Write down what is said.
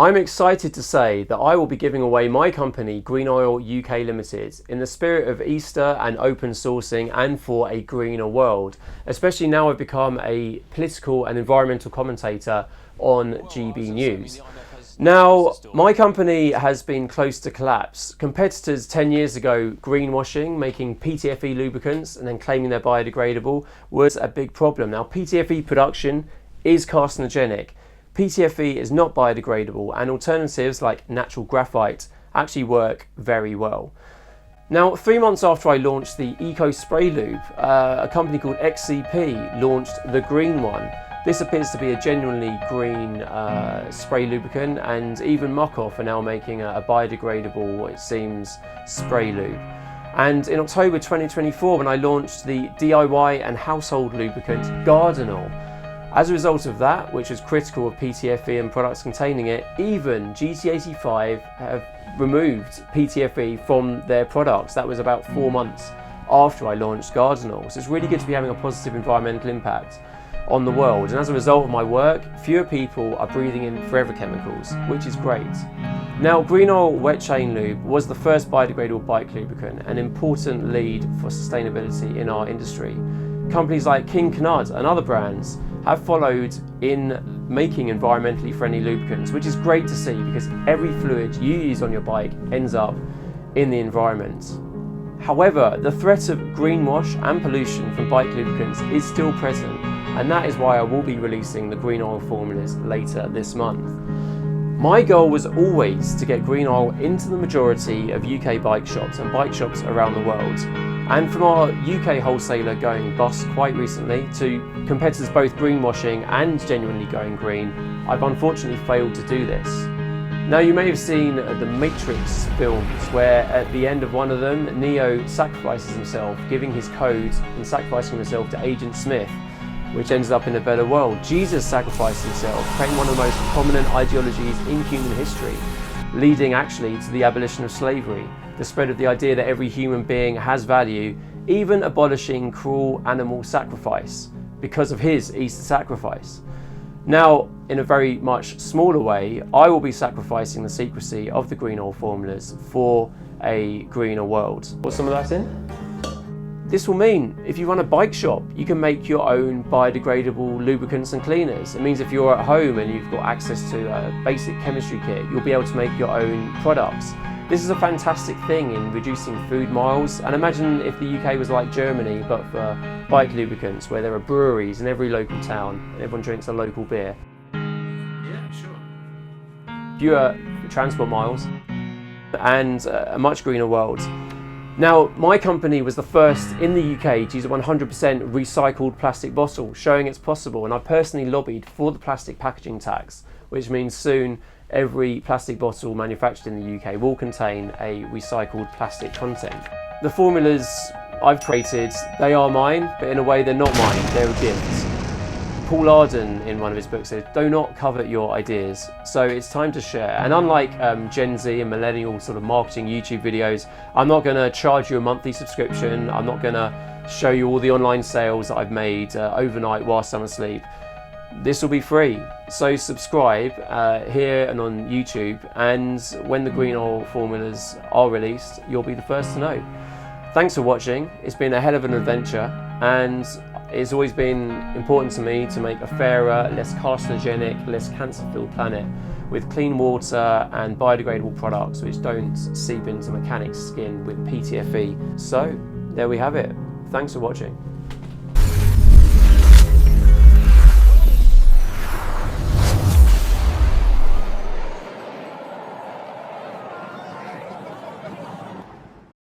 I'm excited to say that I will be giving away my company, Oil UK Ltd, in the spirit of Easter and open sourcing and for a greener world, especially now I've become a political and environmental commentator on GB News. Now, my company has been close to collapse. Competitors 10 years ago greenwashing, making PTFE lubricants and then claiming they're biodegradable was a big problem. Now, PTFE production is carcinogenic. PTFE is not biodegradable, and alternatives like natural graphite actually work very well. Now, 3 months after I launched the EcoSpray Lube, a company called XCP launched the green one. This appears to be a genuinely green spray lubricant, and even Muc-off are now making a biodegradable, it seems, spray lube. And in October 2024, when I launched the DIY and household lubricant Gardinol, as a result of that, which was critical of PTFE and products containing it, even GT85 have removed PTFE from their products. That was about 4 months after I launched Gardinol. So it's really good to be having a positive environmental impact on the world. And as a result of my work, fewer people are breathing in forever chemicals, which is great. Now, Gardinol Wet Chain Lube was the first biodegradable bike lubricant, an important lead for sustainability in our industry. Companies like King Cnud and other brands have followed in making environmentally friendly lubricants, which is great to see because every fluid you use on your bike ends up in the environment. However, the threat of greenwash and pollution from bike lubricants is still present, and that is why I will be releasing the green oil formulas later this month. My goal was always to get green oil into the majority of UK bike shops and bike shops around the world. And from our UK wholesaler going bust quite recently to competitors both greenwashing and genuinely going green, I've unfortunately failed to do this. Now, you may have seen the Matrix films where at the end of one of them, Neo sacrifices himself, giving his code and sacrificing himself to Agent Smith, which ends up in a better world. Jesus sacrificed himself, creating one of the most prominent ideologies in human history, leading actually to the abolition of slavery, the spread of the idea that every human being has value, even abolishing cruel animal sacrifice because of his Easter sacrifice. Now, in a very much smaller way, I will be sacrificing the secrecy of the green oil formulas for a greener world. What's some of that in? This will mean if you run a bike shop, you can make your own biodegradable lubricants and cleaners. It means if you're at home and you've got access to a basic chemistry kit, you'll be able to make your own products. This is a fantastic thing in reducing food miles, and imagine if the UK was like Germany but for bike lubricants, where there are breweries in every local town and everyone drinks a local beer. Yeah, sure. Fewer transport miles and a much greener world. Now, my company was the first in the UK to use a 100% recycled plastic bottle, showing it's possible, and I personally lobbied for the plastic packaging tax, which means soon every plastic bottle manufactured in the UK will contain a recycled plastic content. The formulas I've created, they are mine, but in a way they're not mine, they're a gift. Paul Arden, in one of his books, says, "Do not covet your ideas." So it's time to share. And unlike Gen Z and millennial sort of marketing YouTube videos, I'm not going to charge you a monthly subscription. I'm not going to show you all the online sales that I've made overnight whilst I'm asleep. This will be free. So subscribe here and on YouTube, and when the green oil formulas are released, you'll be the first to know. Thanks for watching. It's been a hell of an adventure, and it's always been important to me to make a fairer, less carcinogenic, less cancer-filled planet with clean water and biodegradable products which don't seep into mechanics' skin with PTFE. So there we have it. Thanks for watching.